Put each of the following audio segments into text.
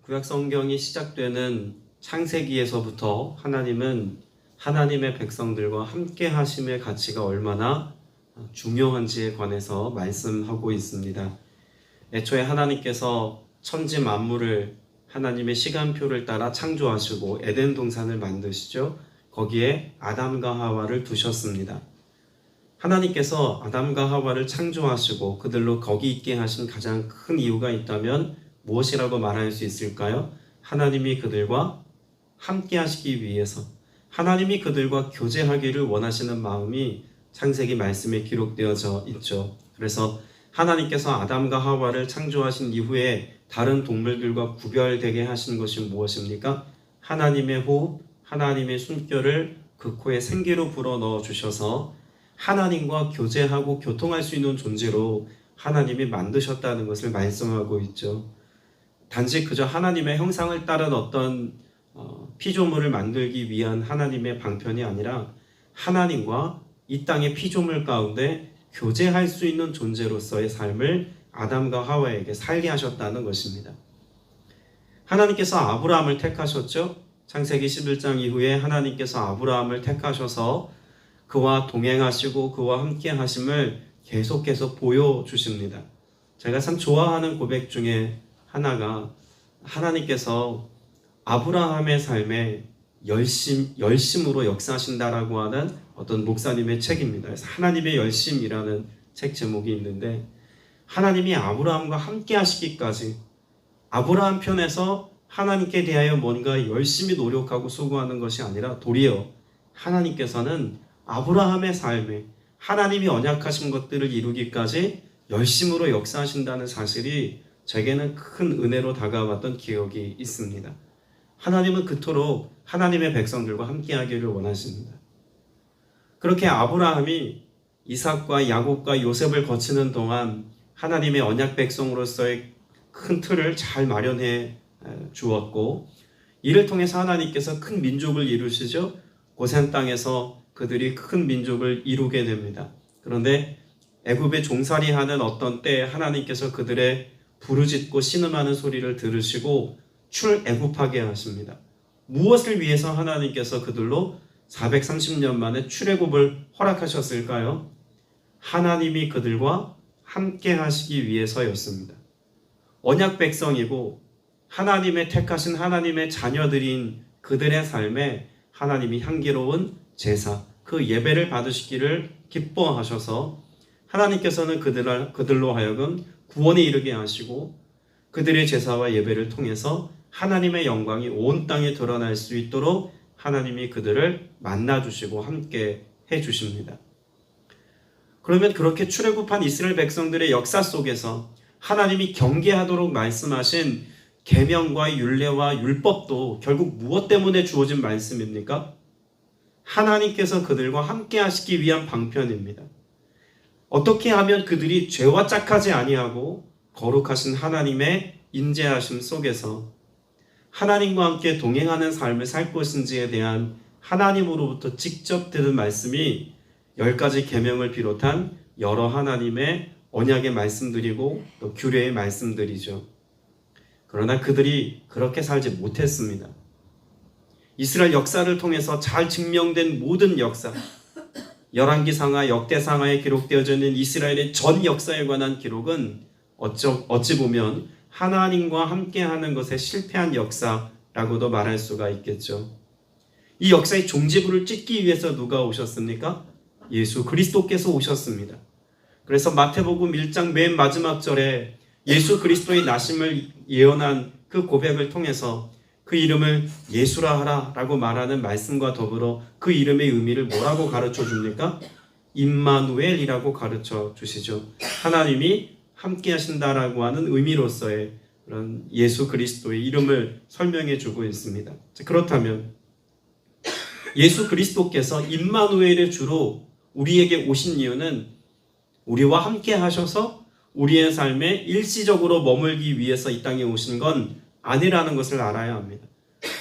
구약 성경이 시작되는 창세기에서부터 하나님은 하나님의 백성들과 함께 하심의 가치가 얼마나 중요한지에 관해서 말씀하고 있습니다. 애초에 하나님께서 천지 만물을 하나님의 시간표를 따라 창조하시고 에덴 동산을 만드시죠. 거기에 아담과 하와를 두셨습니다. 하나님께서 아담과 하와를 창조하시고 그들로 거기 있게 하신 가장 큰 이유가 있다면 무엇이라고 말할 수 있을까요? 하나님이 그들과 함께 하시기 위해서, 하나님이 그들과 교제하기를 원하시는 마음이 창세기 말씀에 기록되어져 있죠. 그래서 하나님께서 아담과 하와를 창조하신 이후에 다른 동물들과 구별되게 하신 것이 무엇입니까? 하나님의 호흡, 하나님의 숨결을 그 코에 생기로 불어넣어 주셔서 하나님과 교제하고 교통할 수 있는 존재로 하나님이 만드셨다는 것을 말씀하고 있죠. 단지 그저 하나님의 형상을 따른 어떤 피조물을 만들기 위한 하나님의 방편이 아니라 하나님과 이 땅의 피조물 가운데 교제할 수 있는 존재로서의 삶을 아담과 하와에게 살게 하셨다는 것입니다. 하나님께서 아브라함을 택하셨죠. 창세기 11장 이후에 하나님께서 아브라함을 택하셔서 그와 동행하시고 그와 함께 하심을 계속해서 보여주십니다. 제가 참 좋아하는 고백 중에 하나가 하나님께서 아브라함의 삶에 열심으로 역사하신다라고 하는 어떤 목사님의 책입니다. 그래서 하나님의 열심이라는 책 제목이 있는데, 하나님이 아브라함과 함께 하시기까지 아브라함 편에서 하나님께 대하여 뭔가 열심히 노력하고 수고하는 것이 아니라 도리어 하나님께서는 아브라함의 삶에 하나님이 언약하신 것들을 이루기까지 열심으로 역사하신다는 사실이 제게는 큰 은혜로 다가왔던 기억이 있습니다. 하나님은 그토록 하나님의 백성들과 함께 하기를 원하십니다. 그렇게 아브라함이 이삭과 야곱과 요셉을 거치는 동안 하나님의 언약 백성으로서의 큰 틀을 잘 마련해 주었고, 이를 통해서 하나님께서 큰 민족을 이루시죠. 고센 땅에서 그들이 큰 민족을 이루게 됩니다. 그런데 애굽에 종살이하는 어떤 때에 하나님께서 그들의 부르짖고 신음하는 소리를 들으시고 출애굽하게 하십니다. 무엇을 위해서 하나님께서 그들로 430년 만에 출애굽을 허락하셨을까요? 하나님이 그들과 함께 하시기 위해서였습니다. 언약 백성이고 하나님의 택하신 하나님의 자녀들인 그들의 삶에 하나님이 향기로운 제사, 그 예배를 받으시기를 기뻐하셔서 하나님께서는 그들로 하여금 구원에 이르게 하시고 그들의 제사와 예배를 통해서 하나님의 영광이 온 땅에 드러날 수 있도록 하나님이 그들을 만나주시고 함께 해주십니다. 그러면 그렇게 출애굽한 이스라엘 백성들의 역사 속에서 하나님이 경계하도록 말씀하신 계명과 율례와 율법도 결국 무엇 때문에 주어진 말씀입니까? 하나님께서 그들과 함께 하시기 위한 방편입니다. 어떻게 하면 그들이 죄와 짝하지 아니하고 거룩하신 하나님의 인재하심 속에서 하나님과 함께 동행하는 삶을 살 것인지에 대한 하나님으로부터 직접 들은 말씀이 10가지 계명을 비롯한 여러 하나님의 언약의 말씀들이고 또 규례의 말씀들이죠. 그러나 그들이 그렇게 살지 못했습니다. 이스라엘 역사를 통해서 잘 증명된 모든 역사, 열왕기상하, 역대상하에 기록되어져 있는 이스라엘의 전 역사에 관한 기록은 어찌 보면 하나님과 함께하는 것에 실패한 역사라고도 말할 수가 있겠죠. 이 역사의 종지부를 찍기 위해서 누가 오셨습니까? 예수 그리스도께서 오셨습니다. 그래서 마태복음 1장 맨 마지막 절에 예수 그리스도의 나심을 예언한 그 고백을 통해서 그 이름을 예수라 하라 라고 말하는 말씀과 더불어 그 이름의 의미를 뭐라고 가르쳐 줍니까? 임마누엘이라고 가르쳐 주시죠. 하나님이 함께 하신다라고 하는 의미로서의 그런 예수 그리스도의 이름을 설명해 주고 있습니다. 그렇다면 예수 그리스도께서 임마누엘의 주로 우리에게 오신 이유는 우리와 함께 하셔서 우리의 삶에 일시적으로 머물기 위해서 이 땅에 오신 건 아니라는 것을 알아야 합니다.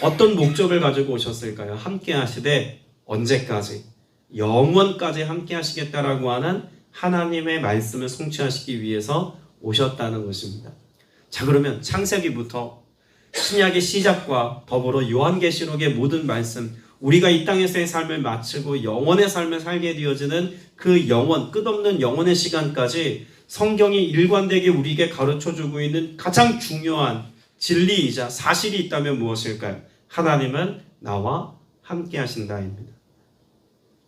어떤 목적을 가지고 오셨을까요? 함께 하시되 언제까지? 영원까지 함께 하시겠다라고 하는 하나님의 말씀을 성취하시기 위해서 오셨다는 것입니다. 자, 그러면 창세기부터 신약의 시작과 더불어 요한계시록의 모든 말씀, 우리가 이 땅에서의 삶을 마치고 영원의 삶을 살게 되어지는 그 영원, 끝없는 영원의 시간까지 성경이 일관되게 우리에게 가르쳐주고 있는 가장 중요한 진리이자 사실이 있다면 무엇일까요? 하나님은 나와 함께 하신다입니다.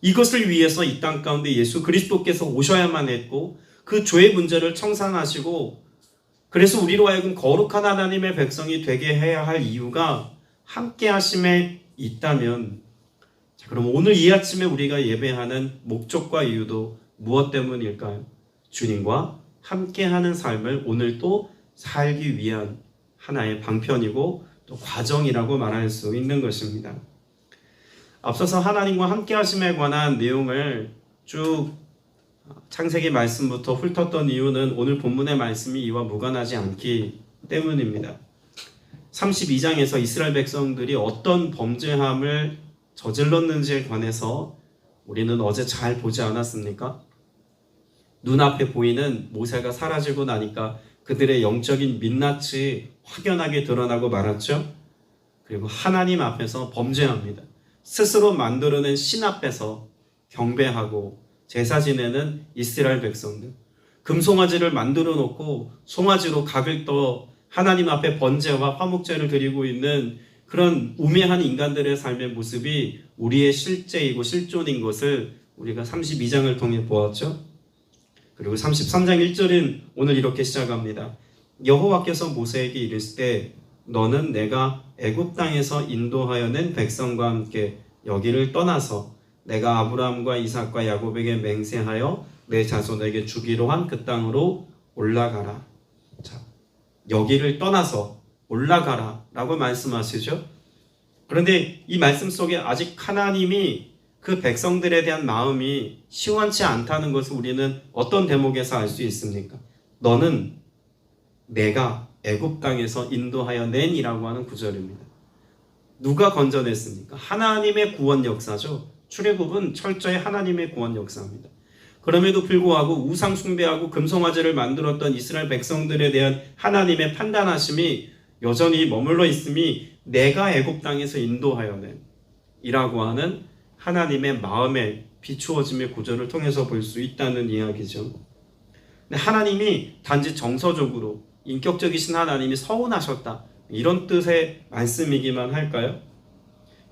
이것을 위해서 이 땅 가운데 예수 그리스도께서 오셔야만 했고 그 죄의 문제를 청산하시고 그래서 우리로 하여금 거룩한 하나님의 백성이 되게 해야 할 이유가 함께 하심에 있다면, 자, 그럼 오늘 이 아침에 우리가 예배하는 목적과 이유도 무엇 때문일까요? 주님과 함께하는 삶을 오늘 또 살기 위한 하나의 방편이고 또 과정이라고 말할 수 있는 것입니다. 앞서서 하나님과 함께하심에 관한 내용을 쭉 창세기 말씀부터 훑었던 이유는 오늘 본문의 말씀이 이와 무관하지 않기 때문입니다. 32장에서 이스라엘 백성들이 어떤 범죄함을 저질렀는지에 관해서 우리는 어제 잘 보지 않았습니까? 눈앞에 보이는 모세가 사라지고 나니까 그들의 영적인 민낯이 확연하게 드러나고 말았죠. 그리고 하나님 앞에서 범죄합니다. 스스로 만들어낸 신 앞에서 경배하고 제사 지내는 이스라엘 백성들, 금송아지를 만들어 놓고 송아지로 각을 떠 하나님 앞에 번제와 화목제를 드리고 있는 그런 우매한 인간들의 삶의 모습이 우리의 실제이고 실존인 것을 우리가 32장을 통해 보았죠. 그리고 33장 1절은 오늘 이렇게 시작합니다. 여호와께서 모세에게 이르시되 너는 내가 애굽 땅에서 인도하여 낸 백성과 함께 여기를 떠나서 내가 아브라함과 이삭과 야곱에게 맹세하여 내 자손에게 주기로 한 그 땅으로 올라가라. 자, 여기를 떠나서 올라가라 라고 말씀하시죠. 그런데 이 말씀 속에 아직 하나님이 그 백성들에 대한 마음이 시원치 않다는 것을 우리는 어떤 대목에서 알 수 있습니까? 너는 내가 애굽 땅에서 인도하여 낸이라고 하는 구절입니다. 누가 건져냈습니까? 하나님의 구원 역사죠. 출애굽은 철저히 하나님의 구원 역사입니다. 그럼에도 불구하고 우상 숭배하고 금송아지를 만들었던 이스라엘 백성들에 대한 하나님의 판단하심이 여전히 머물러 있음이 내가 애굽 땅에서 인도하여 낸 이라고 하는 하나님의 마음에 비추어짐의 구절을 통해서 볼 수 있다는 이야기죠. 하나님이 단지 정서적으로 인격적이신 하나님이 서운하셨다 이런 뜻의 말씀이기만 할까요?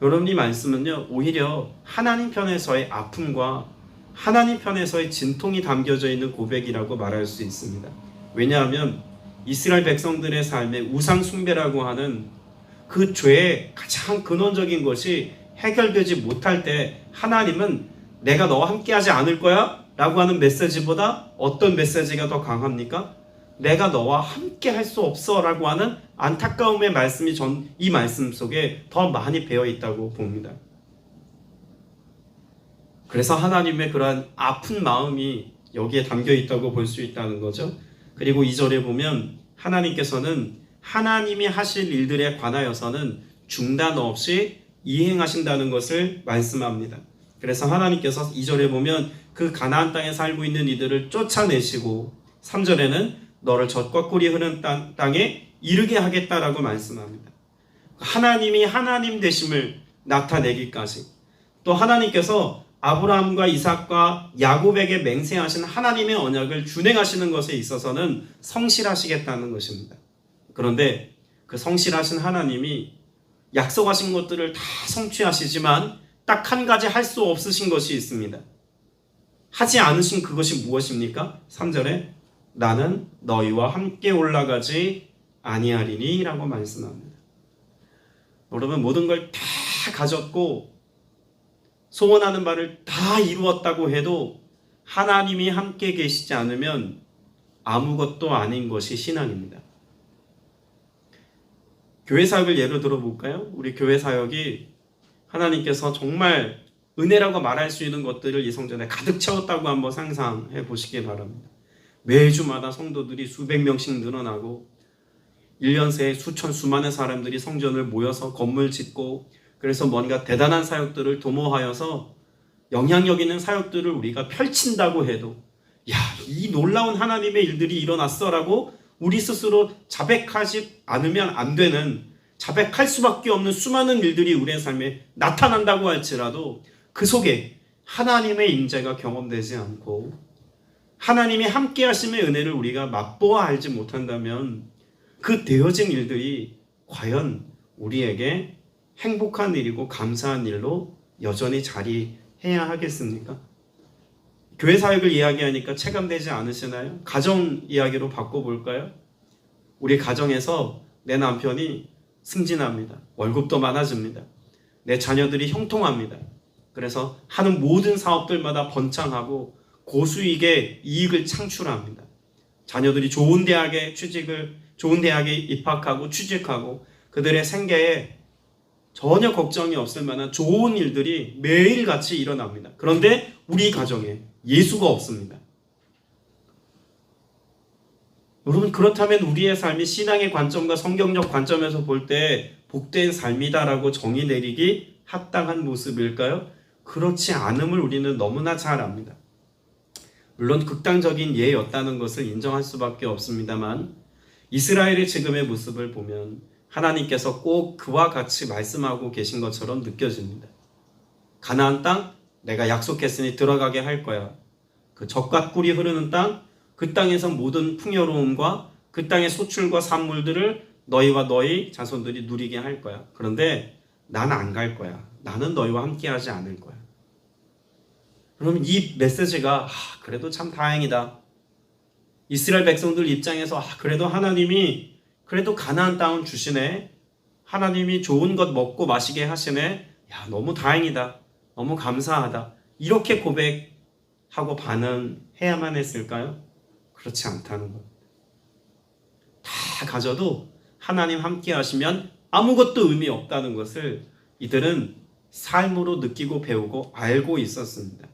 여러분, 이 말씀은요 오히려 하나님 편에서의 아픔과 하나님 편에서의 진통이 담겨져 있는 고백이라고 말할 수 있습니다. 왜냐하면 이스라엘 백성들의 삶에 우상 숭배라고 하는 그 죄의 가장 근원적인 것이 해결되지 못할 때 하나님은 내가 너와 함께하지 않을 거야? 라고 하는 메시지보다 어떤 메시지가 더 강합니까? 내가 너와 함께 할 수 없어 라고 하는 안타까움의 말씀이 이 말씀 속에 더 많이 배어 있다고 봅니다. 그래서 하나님의 그러한 아픈 마음이 여기에 담겨 있다고 볼 수 있다는 거죠. 그리고 2절에 보면 하나님께서는 하나님이 하실 일들에 관하여서는 중단 없이 이행하신다는 것을 말씀합니다. 그래서 하나님께서 2절에 보면 그 가나안 땅에 살고 있는 이들을 쫓아내시고 3절에는 너를 젖과 꿀이 흐르는 땅에 이르게 하겠다라고 말씀합니다. 하나님이 하나님 되심을 나타내기까지, 또 하나님께서 아브라함과 이삭과 야곱에게 맹세하신 하나님의 언약을 준행하시는 것에 있어서는 성실하시겠다는 것입니다. 그런데 그 성실하신 하나님이 약속하신 것들을 다 성취하시지만 딱 한 가지 할 수 없으신 것이 있습니다. 하지 않으신 그것이 무엇입니까? 3절에 나는 너희와 함께 올라가지 아니하리니 라고 말씀합니다. 여러분, 모든 걸 다 가졌고 소원하는 바를 다 이루었다고 해도 하나님이 함께 계시지 않으면 아무것도 아닌 것이 신앙입니다. 교회 사역을 예로 들어볼까요? 우리 교회 사역이 하나님께서 정말 은혜라고 말할 수 있는 것들을 이 성전에 가득 채웠다고 한번 상상해 보시기 바랍니다. 매주마다 성도들이 수백 명씩 늘어나고 1년 새에 수천 수만의 사람들이 성전을 모여서 건물 짓고, 그래서 뭔가 대단한 사역들을 도모하여서 영향력 있는 사역들을 우리가 펼친다고 해도 야, 이 놀라운 하나님의 일들이 일어났어라고 우리 스스로 자백하지 않으면 안 되는 자백할 수밖에 없는 수많은 일들이 우리의 삶에 나타난다고 할지라도 그 속에 하나님의 임재가 경험되지 않고 하나님이 함께 하심의 은혜를 우리가 맛보아 알지 못한다면 그 되어진 일들이 과연 우리에게 행복한 일이고 감사한 일로 여전히 자리해야 하겠습니까? 교회 사역을 이야기하니까 체감되지 않으시나요? 가정 이야기로 바꿔볼까요? 우리 가정에서 내 남편이 승진합니다. 월급도 많아집니다. 내 자녀들이 형통합니다. 그래서 하는 모든 사업들마다 번창하고 고수익의 이익을 창출합니다. 자녀들이 좋은 대학에 입학하고 취직하고 그들의 생계에 전혀 걱정이 없을 만한 좋은 일들이 매일같이 일어납니다. 그런데 우리 가정에 예수가 없습니다. 여러분, 그렇다면 우리의 삶이 신앙의 관점과 성경적 관점에서 볼 때 복된 삶이다라고 정의 내리기 합당한 모습일까요? 그렇지 않음을 우리는 너무나 잘 압니다. 물론 극단적인 예였다는 것을 인정할 수밖에 없습니다만 이스라엘의 지금의 모습을 보면 하나님께서 꼭 그와 같이 말씀하고 계신 것처럼 느껴집니다. 가나안 땅 내가 약속했으니 들어가게 할 거야. 그 젖과 꿀이 흐르는 땅, 그 땅에서 모든 풍요로움과 그 땅의 소출과 산물들을 너희와 너희 자손들이 누리게 할 거야. 그런데 나는 안 갈 거야. 나는 너희와 함께하지 않을 거야. 그러면 이 메시지가 그래도 참 다행이다. 이스라엘 백성들 입장에서 그래도 하나님이 그래도 가나안 땅은 주시네. 하나님이 좋은 것 먹고 마시게 하시네. 야, 너무 다행이다. 너무 감사하다. 이렇게 고백하고 반응해야만 했을까요? 그렇지 않다는 것. 다 가져도 하나님 함께 하시면 아무것도 의미 없다는 것을 이들은 삶으로 느끼고 배우고 알고 있었습니다.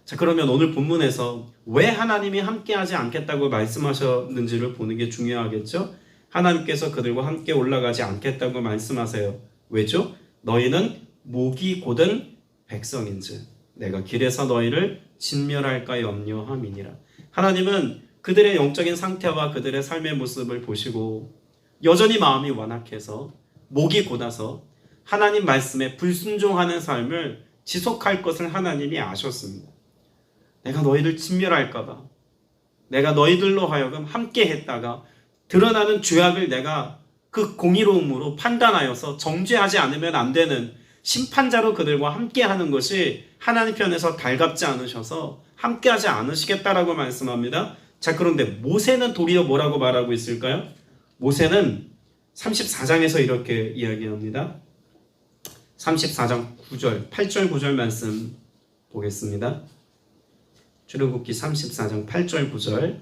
자, 그러면 오늘 본문에서 왜 하나님이 함께하지 않겠다고 말씀하셨는지를 보는 게 중요하겠죠? 하나님께서 그들과 함께 올라가지 않겠다고 말씀하세요. 왜죠? 너희는 목이 곧은 백성인즉 내가 길에서 너희를 진멸할까 염려함이니라. 하나님은 그들의 영적인 상태와 그들의 삶의 모습을 보시고 여전히 마음이 완악해서 목이 곧아서 하나님 말씀에 불순종하는 삶을 지속할 것을 하나님이 아셨습니다. 내가 너희를 진멸할까봐, 내가 너희들로 하여금 함께 했다가 드러나는 죄악을 내가 그 공의로움으로 판단하여서 정죄하지 않으면 안 되는 심판자로 그들과 함께하는 것이 하나님 편에서 달갑지 않으셔서 함께하지 않으시겠다라고 말씀합니다. 자, 그런데 모세는 도리어 뭐라고 말하고 있을까요? 모세는 34장에서 이렇게 이야기합니다. 34장 9절, 8절 9절 말씀 보겠습니다. 출애굽기 34장 8절 9절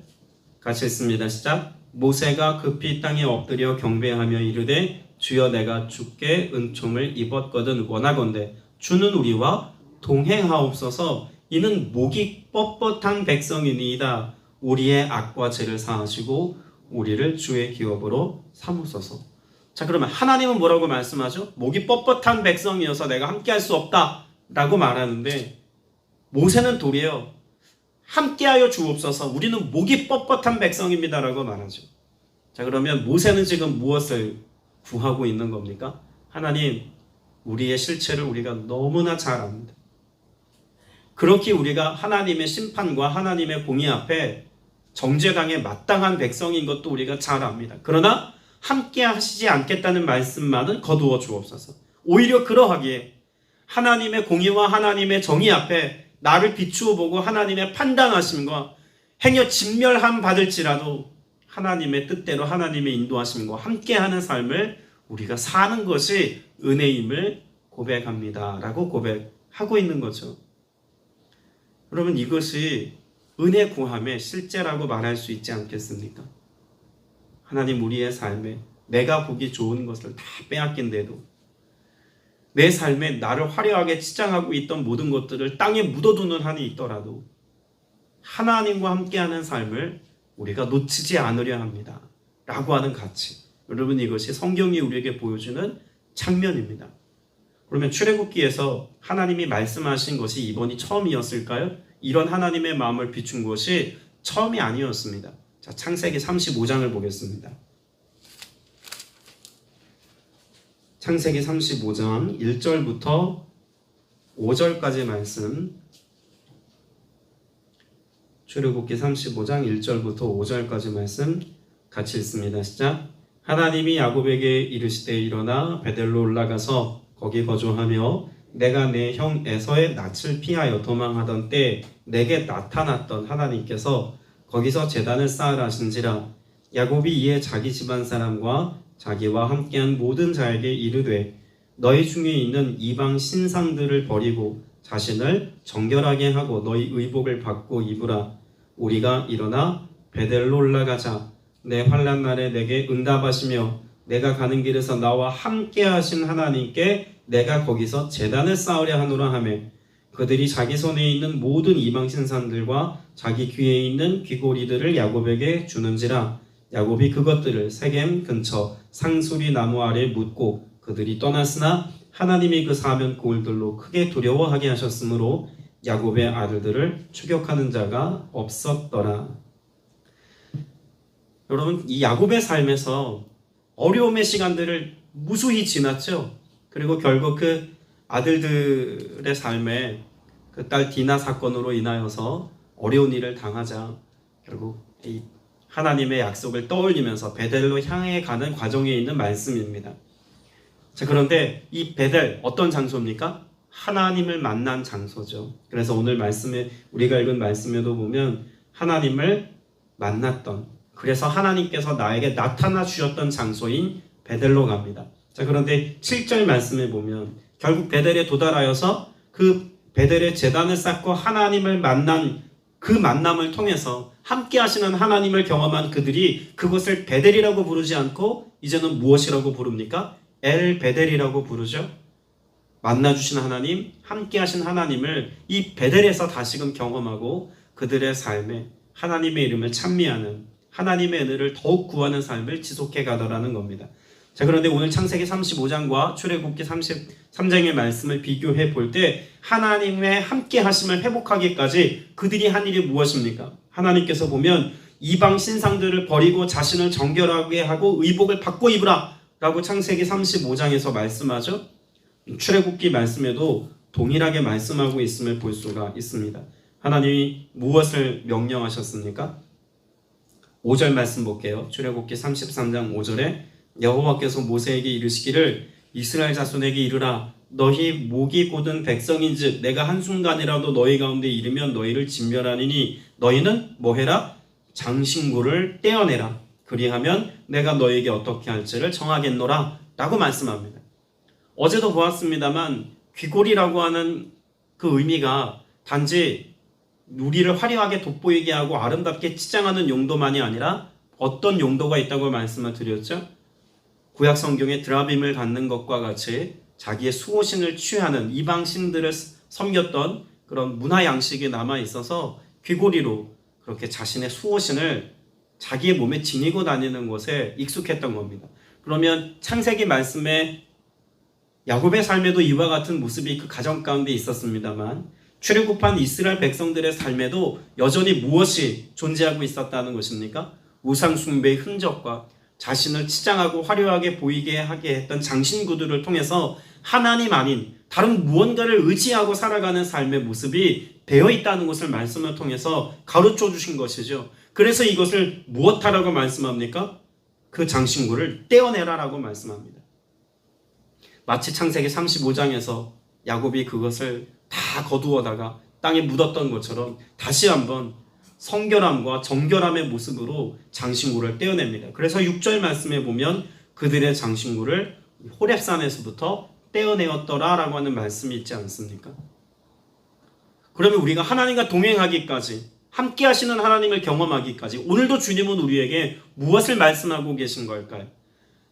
같이 읽습니다. 시작. 모세가 급히 땅에 엎드려 경배하며 이르되 주여 내가 주께 은총을 입었거든 원하건대 주는 우리와 동행하옵소서. 이는 목이 뻣뻣한 백성이니이다. 우리의 악과 죄를 사하시고 우리를 주의 기업으로 삼으소서. 자, 그러면 하나님은 뭐라고 말씀하죠? 목이 뻣뻣한 백성이어서 내가 함께할 수 없다 라고 말하는데 모세는 도리어 함께하여 주옵소서. 우리는 목이 뻣뻣한 백성입니다 라고 말하죠. 자, 그러면 모세는 지금 무엇을 구하고 있는 겁니까? 하나님, 우리의 실체를 우리가 너무나 잘 압니다. 그렇게 우리가 하나님의 심판과 하나님의 공의 앞에 정죄당에 마땅한 백성인 것도 우리가 잘 압니다. 그러나 함께 하시지 않겠다는 말씀만은 거두어 주옵소서. 오히려 그러하기에 하나님의 공의와 하나님의 정의 앞에 나를 비추어 보고 하나님의 판단하심과 행여 진멸함 받을지라도 하나님의 뜻대로 하나님의 인도하심과 함께하는 삶을 우리가 사는 것이 은혜임을 고백합니다 라고 고백하고 있는 거죠. 여러분, 이것이 은혜 구함의 실제라고 말할 수 있지 않겠습니까? 하나님, 우리의 삶에 내가 보기 좋은 것을 다 빼앗긴데도 내 삶에 나를 화려하게 치장하고 있던 모든 것들을 땅에 묻어두는 한이 있더라도 하나님과 함께하는 삶을 우리가 놓치지 않으려 합니다 라고 하는 가치. 여러분, 이것이 성경이 우리에게 보여주는 장면입니다. 그러면 출애굽기에서 하나님이 말씀하신 것이 이번이 처음이었을까요? 이런 하나님의 마음을 비춘 것이 처음이 아니었습니다. 자, 창세기 35장을 보겠습니다. 창세기 35장 1절부터 5절까지 말씀, 출애굽기 35장 1절부터 5절까지 말씀 같이 읽습니다. 시작. 하나님이 야곱에게 이르시되 일어나 베델로 올라가서 거기 거주하며 내가 내 형 에서의 낯을 피하여 도망하던 때 내게 나타났던 하나님께서 거기서 제단을 쌓으라 하신지라. 야곱이 이에 자기 집안 사람과 자기와 함께한 모든 자에게 이르되 너희 중에 있는 이방 신상들을 버리고 자신을 정결하게 하고 너희 의복을 받고 입으라. 우리가 일어나 베델로 올라가자. 내 환난 날에 내게 응답하시며 내가 가는 길에서 나와 함께 하신 하나님께 내가 거기서 제단을 쌓으려 하노라 하며 그들이 자기 손에 있는 모든 이방 신상들과 자기 귀에 있는 귀고리들을 야곱에게 주는지라. 야곱이 그것들을 세겜 근처 상수리 나무 아래 묻고 그들이 떠났으나 하나님이 그 사면 고을들로 크게 두려워하게 하셨으므로 야곱의 아들들을 추격하는 자가 없었더라. 여러분, 이 야곱의 삶에서 어려움의 시간들을 무수히 지났죠. 그리고 결국 그 아들들의 삶에 그 딸 디나 사건으로 인하여서 어려운 일을 당하자 결국 이 하나님의 약속을 떠올리면서 베델로 향해 가는 과정에 있는 말씀입니다. 자, 그런데 이 베델 어떤 장소입니까? 하나님을 만난 장소죠. 그래서 오늘 말씀에 우리가 읽은 말씀에도 보면 하나님을 만났던, 그래서 하나님께서 나에게 나타나 주셨던 장소인 베델로 갑니다. 자, 그런데 7절 말씀에 보면 결국 베델에 도달하여서 그 베델에 제단을 쌓고 하나님을 만난 그 만남을 통해서 함께 하시는 하나님을 경험한 그들이 그것을 베델이라고 부르지 않고 이제는 무엇이라고 부릅니까? 엘 베델이라고 부르죠. 만나주신 하나님, 함께 하신 하나님을 이 베델에서 다시금 경험하고 그들의 삶에 하나님의 이름을 찬미하는, 하나님의 은혜를 더욱 구하는 삶을 지속해 가더라는 겁니다. 자, 그런데 오늘 창세기 35장과 출애굽기 33장의 말씀을 비교해 볼 때 하나님의 함께 하심을 회복하기까지 그들이 한 일이 무엇입니까? 하나님께서 보면 이방 신상들을 버리고 자신을 정결하게 하고 의복을 받고 입으라 라고 창세기 35장에서 말씀하죠. 출애굽기 말씀에도 동일하게 말씀하고 있음을 볼 수가 있습니다. 하나님이 무엇을 명령하셨습니까? 5절 말씀 볼게요. 출애굽기 33장 5절에 여호와께서 모세에게 이르시기를 이스라엘 자손에게 이르라. 너희 목이 곧은 백성인즉 내가 한순간이라도 너희 가운데 이르면 너희를 진멸하니니 너희는 뭐해라? 장신구를 떼어내라. 그리하면 내가 너희에게 어떻게 할지를 정하겠노라 라고 말씀합니다. 어제도 보았습니다만 귀골이라고 하는 그 의미가 단지 우리를 화려하게 돋보이게 하고 아름답게 치장하는 용도만이 아니라 어떤 용도가 있다고 말씀을 드렸죠? 구약 성경에 드라빔을 갖는 것과 같이 자기의 수호신을 취하는 이방신들을 섬겼던 그런 문화 양식이 남아 있어서 귀고리로 그렇게 자신의 수호신을 자기의 몸에 지니고 다니는 것에 익숙했던 겁니다. 그러면 창세기 말씀에 야곱의 삶에도 이와 같은 모습이 그 가정 가운데 있었습니다만 출애굽한 이스라엘 백성들의 삶에도 여전히 무엇이 존재하고 있었다는 것입니까? 우상 숭배의 흔적과 자신을 치장하고 화려하게 보이게 하게 했던 장신구들을 통해서 하나님 아닌 다른 무언가를 의지하고 살아가는 삶의 모습이 되어 있다는 것을 말씀을 통해서 가르쳐 주신 것이죠. 그래서 이것을 무엇하라고 말씀합니까? 그 장신구를 떼어내라라고 말씀합니다. 마치 창세기 35장에서 야곱이 그것을 다 거두어다가 땅에 묻었던 것처럼 다시 한번 성결함과 정결함의 모습으로 장신구를 떼어냅니다. 그래서 6절 말씀에 보면 그들의 장신구를 호렙산에서부터 떼어내었더라 라고 하는 말씀이 있지 않습니까? 그러면 우리가 하나님과 동행하기까지, 함께 하시는 하나님을 경험하기까지 오늘도 주님은 우리에게 무엇을 말씀하고 계신 걸까요?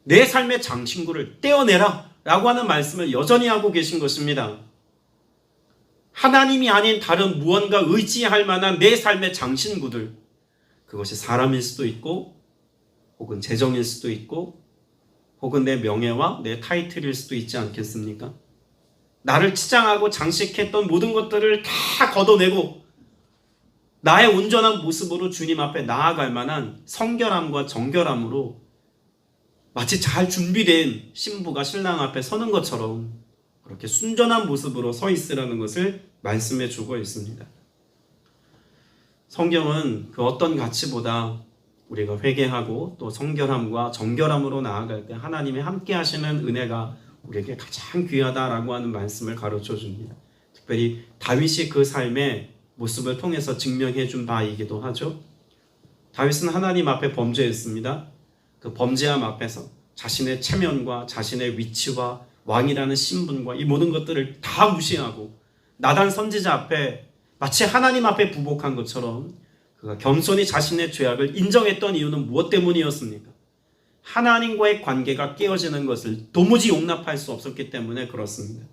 내 삶의 장신구를 떼어내라 라고 하는 말씀을 여전히 하고 계신 것입니다. 하나님이 아닌 다른 무언가 의지할 만한 내 삶의 장신구들, 그것이 사람일 수도 있고 혹은 재정일 수도 있고 혹은 내 명예와 내 타이틀일 수도 있지 않겠습니까? 나를 치장하고 장식했던 모든 것들을 다 걷어내고 나의 온전한 모습으로 주님 앞에 나아갈 만한 성결함과 정결함으로 마치 잘 준비된 신부가 신랑 앞에 서는 것처럼 그렇게 순전한 모습으로 서 있으라는 것을 말씀해 주고 있습니다. 성경은 그 어떤 가치보다 우리가 회개하고 또 성결함과 정결함으로 나아갈 때 하나님이 함께 하시는 은혜가 우리에게 가장 귀하다라고 하는 말씀을 가르쳐 줍니다. 특별히 다윗이 그 삶의 모습을 통해서 증명해 준 바이기도 하죠. 다윗은 하나님 앞에 범죄했습니다. 그 범죄함 앞에서 자신의 체면과 자신의 위치와 왕이라는 신분과 이 모든 것들을 다 무시하고 나단 선지자 앞에 마치 하나님 앞에 부복한 것처럼 그가 겸손히 자신의 죄악을 인정했던 이유는 무엇 때문이었습니까? 하나님과의 관계가 깨어지는 것을 도무지 용납할 수 없었기 때문에 그렇습니다.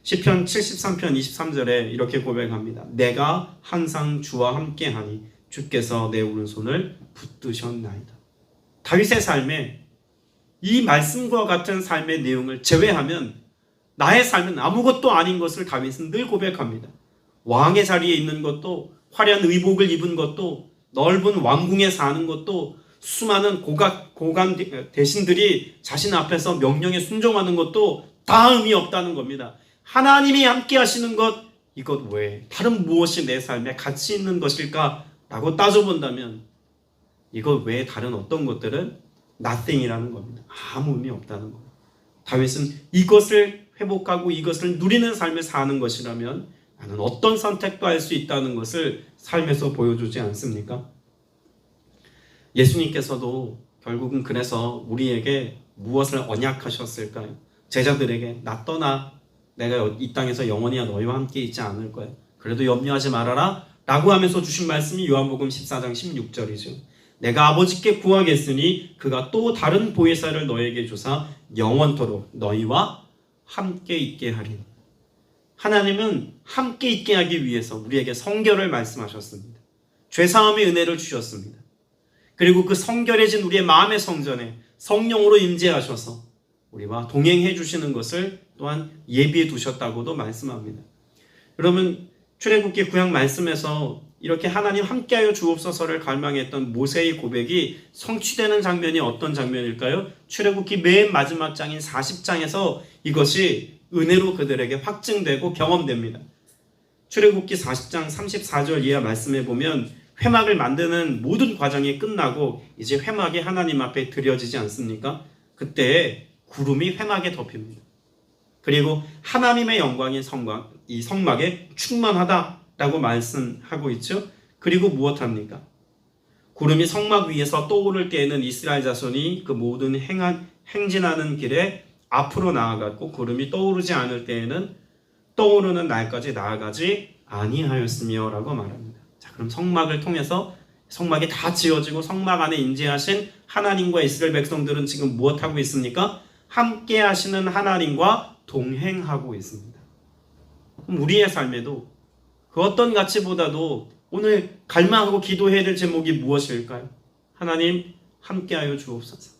시편 73편 23절에 이렇게 고백합니다. 내가 항상 주와 함께하니 주께서 내 오른손을 붙드셨나이다. 다윗의 삶에 이 말씀과 같은 삶의 내용을 제외하면 나의 삶은 아무것도 아닌 것을 다윗은 늘 고백합니다. 왕의 자리에 있는 것도, 화려한 의복을 입은 것도, 넓은 왕궁에 사는 것도, 수많은 고관 대신들이 자신 앞에서 명령에 순종하는 것도 다 의미 없다는 겁니다. 하나님이 함께 하시는 것, 이것 외에 다른 무엇이 내 삶에 가치 있는 것일까? 라고 따져본다면 이것 외에 다른 어떤 것들은 nothing이라는 겁니다. 아무 의미 없다는 겁니다. 다윗은 이것을 회복하고 이것을 누리는 삶을 사는 것이라면 나는 어떤 선택도 할 수 있다는 것을 삶에서 보여주지 않습니까? 예수님께서도 결국은 그래서 우리에게 무엇을 언약하셨을까요? 제자들에게 나 떠나, 내가 이 땅에서 영원히 너희와 함께 있지 않을 거야. 그래도 염려하지 말아라 라고 하면서 주신 말씀이 요한복음 14장 16절이죠. 내가 아버지께 구하겠으니 그가 또 다른 보혜사를 너에게 주사 영원토록 너희와 함께 있게 하리니. 하나님은 함께 있게 하기 위해서 우리에게 성결을 말씀하셨습니다. 죄사함의 은혜를 주셨습니다. 그리고 그 성결해진 우리의 마음의 성전에 성령으로 임재하셔서 우리와 동행해 주시는 것을 또한 예비해 두셨다고도 말씀합니다. 여러분, 출애굽기 구약 말씀에서 이렇게 하나님 함께하여 주옵소서를 갈망했던 모세의 고백이 성취되는 장면이 어떤 장면일까요? 출애굽기 맨 마지막 장인 40장에서 이것이 은혜로 그들에게 확증되고 경험됩니다. 출애굽기 40장 34절 이하 말씀해 보면 회막을 만드는 모든 과정이 끝나고 이제 회막이 하나님 앞에 드려지지 않습니까? 그때 구름이 회막에 덮입니다. 그리고 하나님의 영광이 이 성막에 충만하다라고 말씀하고 있죠. 그리고 무엇합니까? 구름이 성막 위에서 떠오를 때에는 이스라엘 자손이 그 모든 행진하는 길에 앞으로 나아갔고, 구름이 떠오르지 않을 때에는 떠오르는 날까지 나아가지 아니하였으며 라고 말합니다. 자, 그럼 성막을 통해서 성막이 다 지어지고 성막 안에 임재하신 하나님과 이스라엘 백성들은 지금 무엇하고 있습니까? 함께 하시는 하나님과 동행하고 있습니다. 그럼 우리의 삶에도 그 어떤 가치보다도 오늘 갈망하고 기도해야 될 제목이 무엇일까요? 하나님 함께하여 주옵소서.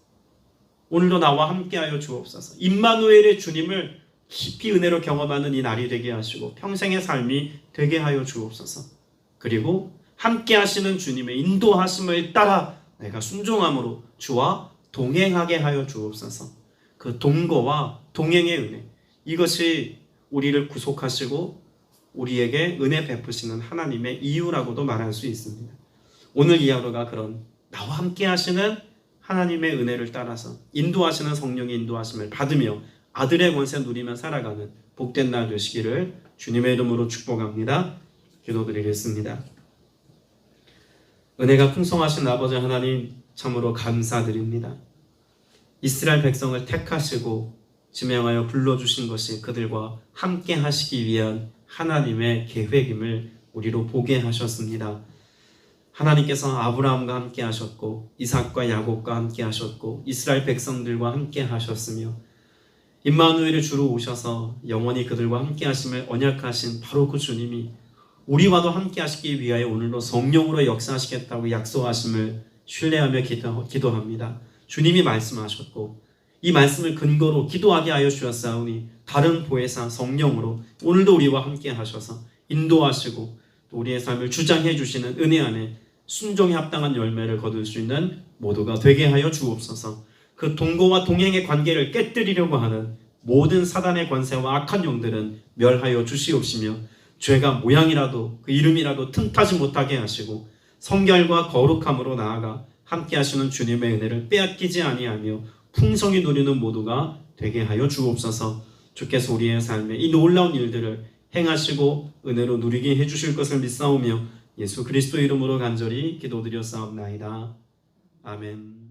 오늘도 나와 함께하여 주옵소서. 임마누엘의 주님을 깊이 은혜로 경험하는 이 날이 되게 하시고 평생의 삶이 되게 하여 주옵소서. 그리고 함께 하시는 주님의 인도하심을 따라 내가 순종함으로 주와 동행하게 하여 주옵소서. 그 동거와 동행의 은혜, 이것이 우리를 구속하시고 우리에게 은혜 베푸시는 하나님의 이유라고도 말할 수 있습니다. 오늘 이 하루가 그런 나와 함께 하시는 하나님의 은혜를 따라서 인도하시는 성령의 인도하심을 받으며 아들의 권세 누리며 살아가는 복된 날 되시기를 주님의 이름으로 축복합니다. 기도드리겠습니다. 은혜가 풍성하신 아버지 하나님, 참으로 감사드립니다. 이스라엘 백성을 택하시고 지명하여 불러주신 것이 그들과 함께 하시기 위한 하나님의 계획임을 우리로 보게 하셨습니다. 하나님께서 아브라함과 함께 하셨고 이삭과 야곱과 함께 하셨고 이스라엘 백성들과 함께 하셨으며 임마누엘의 주로 오셔서 영원히 그들과 함께 하심을 언약하신 바로 그 주님이 우리와도 함께 하시기 위하여 오늘도 성령으로 역사하시겠다고 약속하심을 신뢰하며 기도합니다. 주님이 말씀하셨고 이 말씀을 근거로 기도하게 하여 주셨사오니 다른 보혜사 성령으로 오늘도 우리와 함께 하셔서 인도하시고 또 우리의 삶을 주장해 주시는 은혜 안에 순종에 합당한 열매를 거둘 수 있는 모두가 되게 하여 주옵소서. 그 동거와 동행의 관계를 깨뜨리려고 하는 모든 사단의 권세와 악한 영들은 멸하여 주시옵시며 죄가 모양이라도 그 이름이라도 틈타지 못하게 하시고 성결과 거룩함으로 나아가 함께 하시는 주님의 은혜를 빼앗기지 아니하며 풍성히 누리는 모두가 되게 하여 주옵소서. 주께서 우리의 삶에 이 놀라운 일들을 행하시고 은혜로 누리게 해주실 것을 믿사오며 예수 그리스도 이름으로 간절히 기도드렸사옵나이다. 아멘.